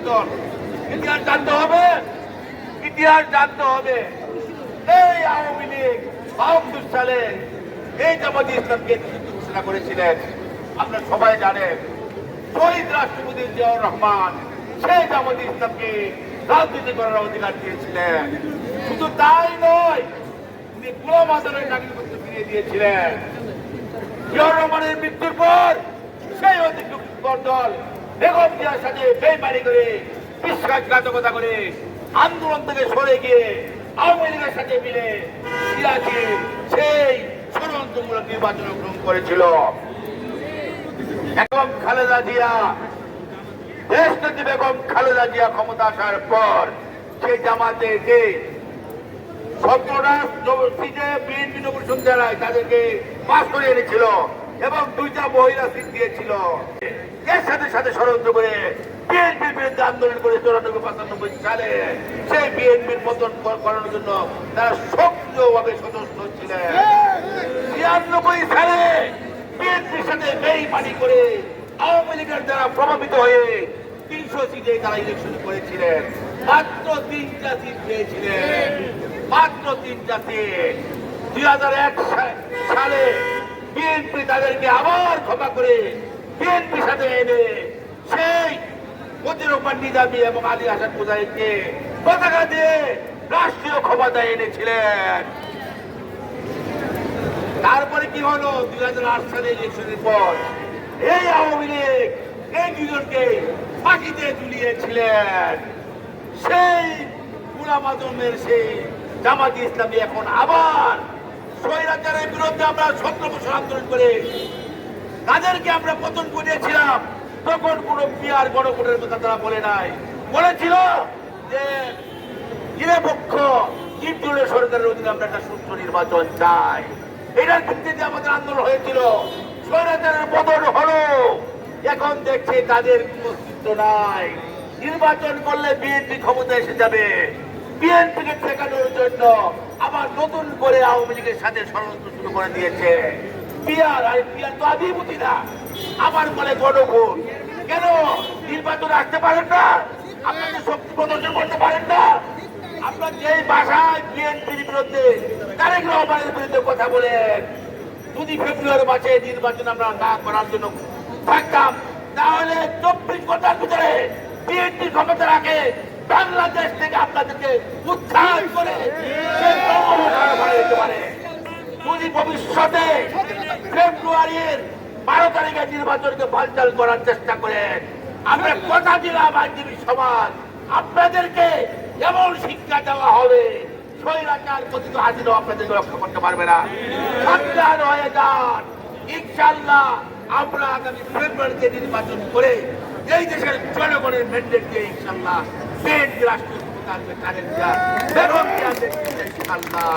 দল। ইতিহাস জানতে হবে, ইতিহাস জানতে হবে। এই আওয়ামী লীগ ৭২ সালে এই জামাতে ইসলামকে ঘোষণা করেছিলেন। আপনারা সবাই জানেন, শহীদ রাষ্ট্রপতি জিয়াউর রহমান সেই জামাতে ইসলামকে রাজনীতি করার অধিকার দিয়েছিলেন। শুধু তাই নয়, তিনি গোলাম আজমের নাগরিকত্ব ফিরিয়ে দিয়েছিলেন। জিয়াউর রহমানের মৃত্যুর পর সেই অধিকার দল বেগম জিয়ার সাথে বেইমানি করে, বিশ্বাসঘাতকতা করে আন্দোলন থেকে সরে গিয়ে আওয়ামী লীগের সাথে মিলে সেই ষড়যন্ত্রমূলক নির্বাচন গ্রহণ করেছিল। এখন খালেদা জিয়া, দেশনেত্রী বেগম খালেদা জিয়া ক্ষমতা আসার পর সেই জামাতে যে 17টা সিটে বিএনপি নবীন জেলায় তাদেরকে পাস করে এনেছিল এবং 2টা মহিলা সিট দিয়েছিল। এর সাথে সাথে ষড়যন্ত্র করে বিএনপির বিরুদ্ধে আন্দোলন করে 94-95 সালে সেই বিএনপির পতন করানোর জন্য তারা সক্রিয়ভাবে সদস্য ছিলেন। 93 সালে বিএনপির সাথে বেইমানি করে আওয়ামী লীগের দ্বারা প্রভাবিত হয়ে 300 সিটে তারা ইলেকশন করেছিলেন। মাত্র 3টা সিট পেয়েছিলেন, মাত্র 3টা সিট। 2001 সালে বিএনপি তাদেরকে আবার ক্ষমা করে বিএনপির সাথে এনে সেই মতিউর রহমান নিজামী এবং আলী হাসান মুজাহিদকে পতাকা দিয়ে রাষ্ট্রীয় ক্ষমতায় এনেছিলেন। তারপরে কি হলো? 2008 সালে ইলেকশনের পর এই আওয়ামী লীগ এই দুজনকে ফাঁকিতে ঝুলিয়েছিলেন। সেই গোলাম আজমের সেই জামাতে ইসলামী এখন আবার স্বৈরাচারের বিরুদ্ধে আমরা 17 বছর আন্দোলন করে তাদেরকে আমরা পতন করিয়েছিলাম। তখন কোন পিয়ার গণভোটের কথা তারা বলে নাই, বলেছিল যে নিরপেক্ষ নির্দলীয় সরকারের অধীনে আমরা একটা সুষ্ঠু নির্বাচন চাই। এটার ভিত্তিতে আমাদের আন্দোলন হয়েছিল। স্বৈরাচারের পতন হলো, এখন দেখছে তাদের কোনো অস্তিত্ব নাই। নির্বাচন করলে বিএনপি ক্ষমতায় এসে যাবে। বিএনপিকে ঠেকানোর জন্য আবার নতুন করে আওয়ামী লীগের সাথে ষড়যন্ত্র শুরু করে দিয়েছে। পিয়ার তো আধিপতি না, আবার বলে গণভোট। কেন নির্বাচনে আসতে পারেন না? আপনাদের শক্তি প্রদর্শন করতে পারেন না? আপনার যেই ভাষায় বিএনপির বিরুদ্ধে, তারেক রহমানের বিরুদ্ধে কথা বলেন, যদি ফেব্রুয়ারি মাসে নির্বাচন আমরা না করার জন্য থাকতাম, তাহলে 24 ঘন্টার ভিতরে বিএনপি ক্ষমতা রাখে বাংলাদেশ থেকে আপনাদেরকে উদ্ধার করে যদি ভবিষ্যতে ফেব্রুয়ারির 12 তারিখে নির্বাচনকে বানচাল করার চেষ্টা করেন, আমরা কথা দিলাম আইনজীবী সমাজ আপনাদেরকে এমন শিক্ষা দেওয়া হবে, স্বৈরাচার পতিত হাসিনাও আপনাদেরকে রক্ষা করতে পারবে না। সাবধান হয়ে যান। ইনশাআল্লাহ আমরা আগামী ফেব্রুয়ারিতে নির্বাচন করে এই দেশের জনগণের ম্যান্ডেট দিয়ে ইনশাআল্লাহ বিএনপি রাষ্ট্রীয় ক্ষমতা আসবে। তাদের বেগম জিয়া ইনশাআল্লাহ।